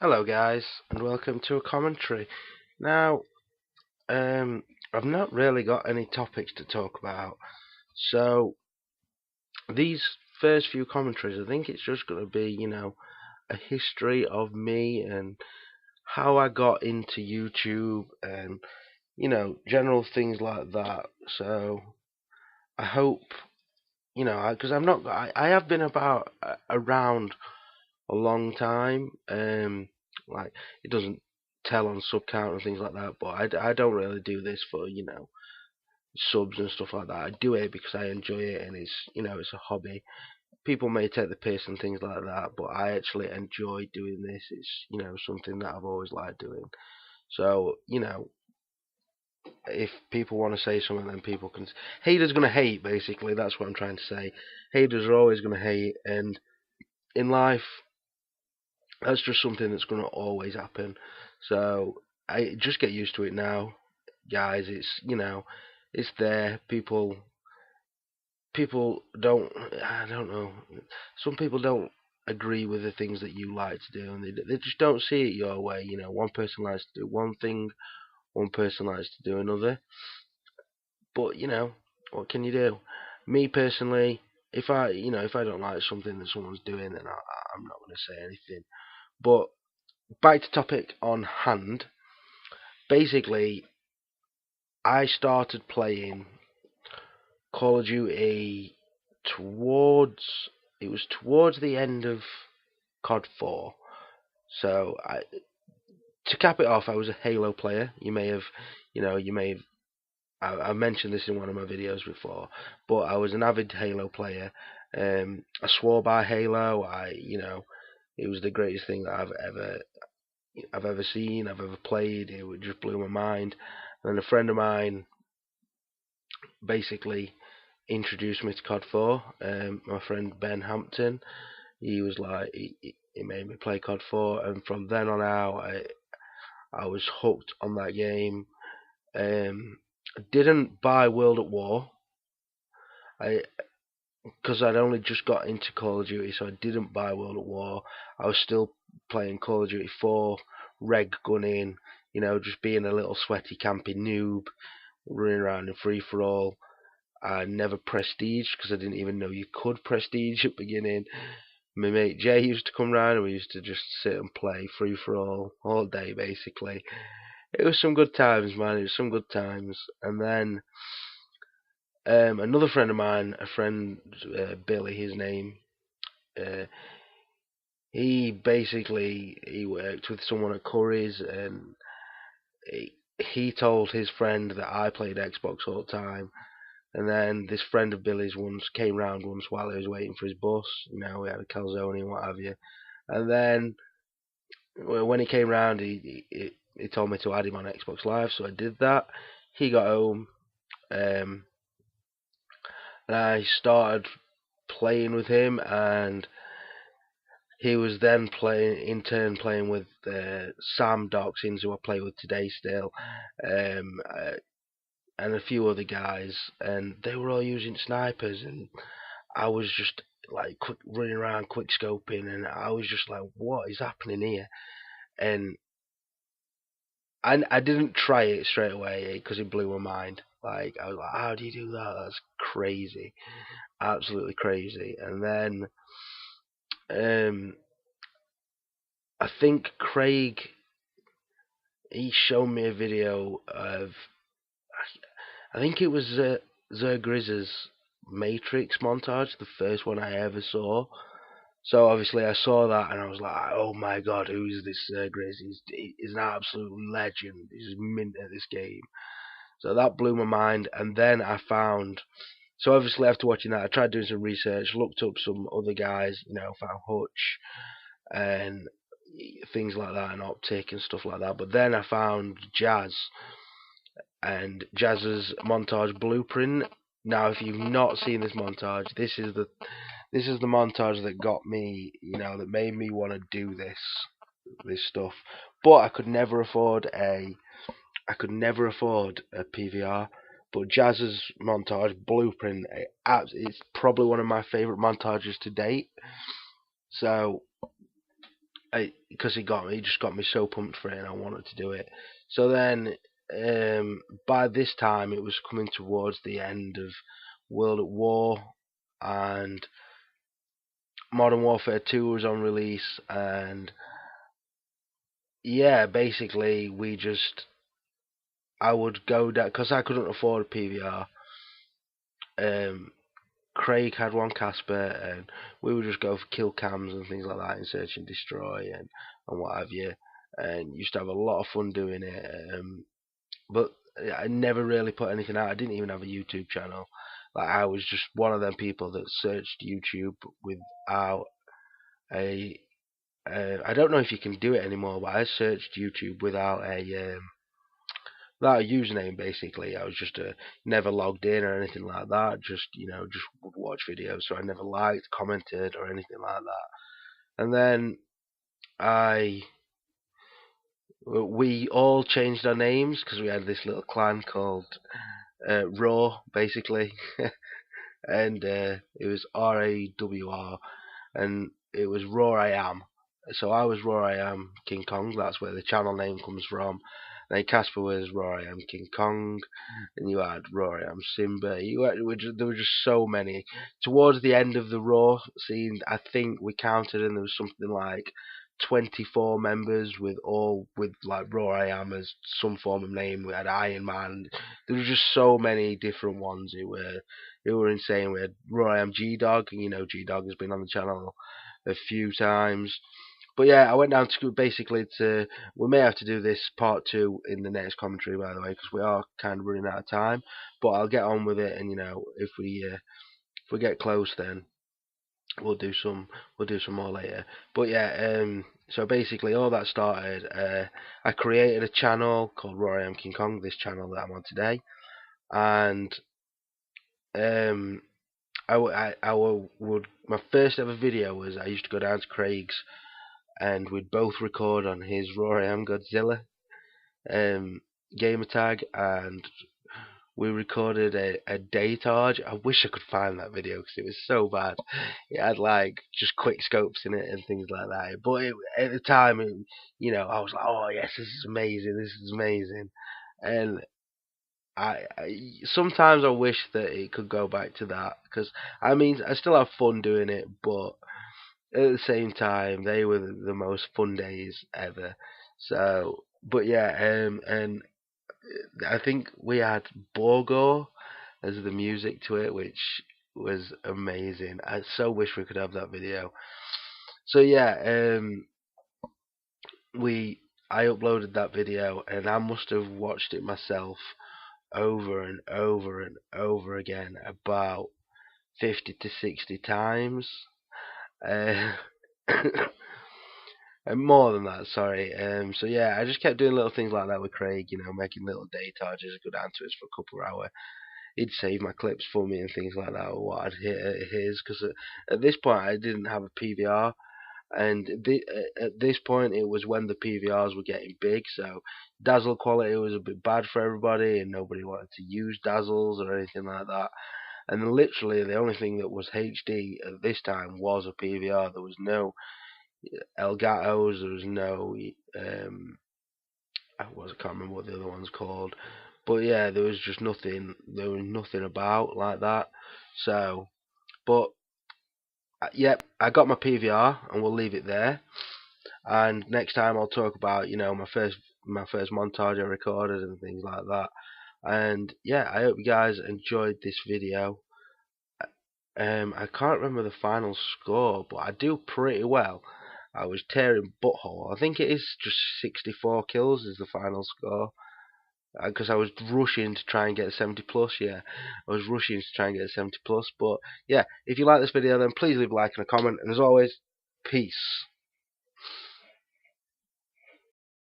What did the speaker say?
Hello guys, and welcome to a commentary. Now, I've not really got any topics to talk about, so these first few commentaries, I think it's just going to be, a history of me and how I got into YouTube and, general things like that. So, I hope, because I have been around a long time. Like it doesn't tell on sub count and things like that, but I don't really do this for subs and stuff like that. I do it because I enjoy it and it's a hobby. People may take the piss and things like that, but I actually enjoy doing this. It's something that I've always liked doing. So if people want to say something, then people can. Haters gonna hate. Basically, that's what I'm trying to say. Haters are always gonna hate, and in life, that's just something that's going to always happen. So I just get used to it now, guys. It's there. People don't. I don't know. Some people don't agree with the things that you like to do, and they just don't see it your way. One person likes to do one thing, one person likes to do another. But what can you do? Me personally, if I don't like something that someone's doing, then I'm not going to say anything. But back to topic on hand. Basically, I started playing Call of Duty towards the end of COD 4. So to cap it off, I was a Halo player. You may have I mentioned this in one of my videos before, but I was an avid Halo player. I swore by Halo. It was the greatest thing that I've ever seen, I've ever played. It just blew my mind. And a friend of mine basically introduced me to COD 4. My friend Ben Hampton, he was like, he made me play COD 4, and from then on out, I was hooked on that game. I didn't buy World at War, I because I'd only just got into Call of Duty, so I didn't buy World at War. I was still playing Call of Duty 4, reg gunning, just being a little sweaty campy noob, running around in free for all. I never prestige because I didn't even know you could prestige at the beginning. My mate Jay used to come round and we used to just sit and play free for all day basically. It was some good times, man. It was some good times. And then another friend of mine, a friend Billy, his name, uh, he worked with someone at Curry's, and he told his friend that I played Xbox all the time. And then this friend of Billy's once came round once while he was waiting for his bus. We had a calzone and what have you. And then when he came round, he told me to add him on Xbox Live, so I did that. He got home, and I started playing with him, and he was then playing with Sam Doxins, who I play with today still, and a few other guys, and they were all using snipers, and I was just like running around quick scoping, and I was just like, what is happening here? And I didn't try it straight away because it blew my mind. Like I was like, how do you do that? That's crazy, absolutely crazy. And then um, I think Craig, he showed me a video of, I think it was Zergriz's Matrix montage, the first one I ever saw. So obviously I saw that and I was like, oh my god, who is this Grizz? He's an absolute legend. He's mint at this game. So that blew my mind. And then I found, so obviously after watching that, I tried doing some research, looked up some other guys, found Hutch and things like that, and Optic and stuff like that. But then I found Jazz and Jazz's montage blueprint. Now, if you've not seen this montage, this is the montage that got me, that made me want to do this stuff. But I could never afford a PVR. But Jazz's montage blueprint, it's probably one of my favorite montages to date. So because he just got me so pumped for it, and I wanted to do it. So then, by this time, it was coming towards the end of World at War, and Modern Warfare 2 was on release, and yeah, basically I would go down because I couldn't afford a PVR. Um, Craig had one Casper, and we would just go for kill cams and things like that in Search and Destroy and what have you, and used to have a lot of fun doing it. But I never really put anything out. I didn't even have a YouTube channel. Like, I was just one of them people that searched YouTube without a. I don't know if you can do it anymore, but I searched YouTube without a username. Basically, I was just never logged in or anything like that. Just just would watch videos. So I never liked, commented, or anything like that. And then I we all changed our names because we had this little clan called Raw, basically, and it was RAWR, and it was Raw I Am. So I was Raw I Am King Kong. That's where the channel name comes from. And then Casper was Raw I Am King Kong, and you had Raw I Am Simba. There were just so many. Towards the end of the Raw scene, I think we counted, and there was something like 24 members with like Raw I Am as some form of name. We had Iron Man. There was just so many different ones. It were insane. We had Raw I Am G Dog. G Dog has been on the channel a few times. But yeah, I went down to basically to. We may have to do this part 2 in the next commentary, by the way, because we are kind of running out of time. But I'll get on with it, and if we get close, then we'll do some more later. But yeah, so basically all that started. I created a channel called Rory M King Kong, this channel that I'm on today, and my first ever video was I used to go down to Craig's, and we'd both record on his Rory M Godzilla gamer tag, and we recorded a daytage. I wish I could find that video because it was so bad. It had like just quick scopes in it and things like that. But at the time, I was like, oh yes, this is amazing. This is amazing. And I sometimes I wish that it could go back to that, because I mean I still have fun doing it, but at the same time they were the most fun days ever. So, but yeah, and I think we had Borgo as the music to it, which was amazing. I so wish we could have that video. So yeah, I uploaded that video, and I must have watched it myself over and over and over again about 50 to 60 times. Uh, and more than that, sorry. So yeah, I just kept doing little things like that with Craig, making little daytages, go down to us for a couple of hours. He'd save my clips for me and things like that, or what I'd hit at his, because at this point I didn't have a PVR, and at this point it was when the PVRs were getting big, so dazzle quality was a bit bad for everybody, and nobody wanted to use dazzles or anything like that. And literally the only thing that was HD at this time was a PVR. There was no Elgatos, there was no I can't remember what the other one's called, but yeah, there was just nothing. There was nothing about like that. So, but yep, I got my PVR, and we'll leave it there. And next time I'll talk about my first montage I recorded and things like that. And yeah, I hope you guys enjoyed this video. I can't remember the final score, but I do pretty well. I was tearing butthole. I think it is just 64 kills is the final score. Because I was rushing to try and get a 70 plus. Yeah, I was rushing to try and get a 70 plus. But yeah, if you like this video, then please leave a like and a comment. And as always, peace.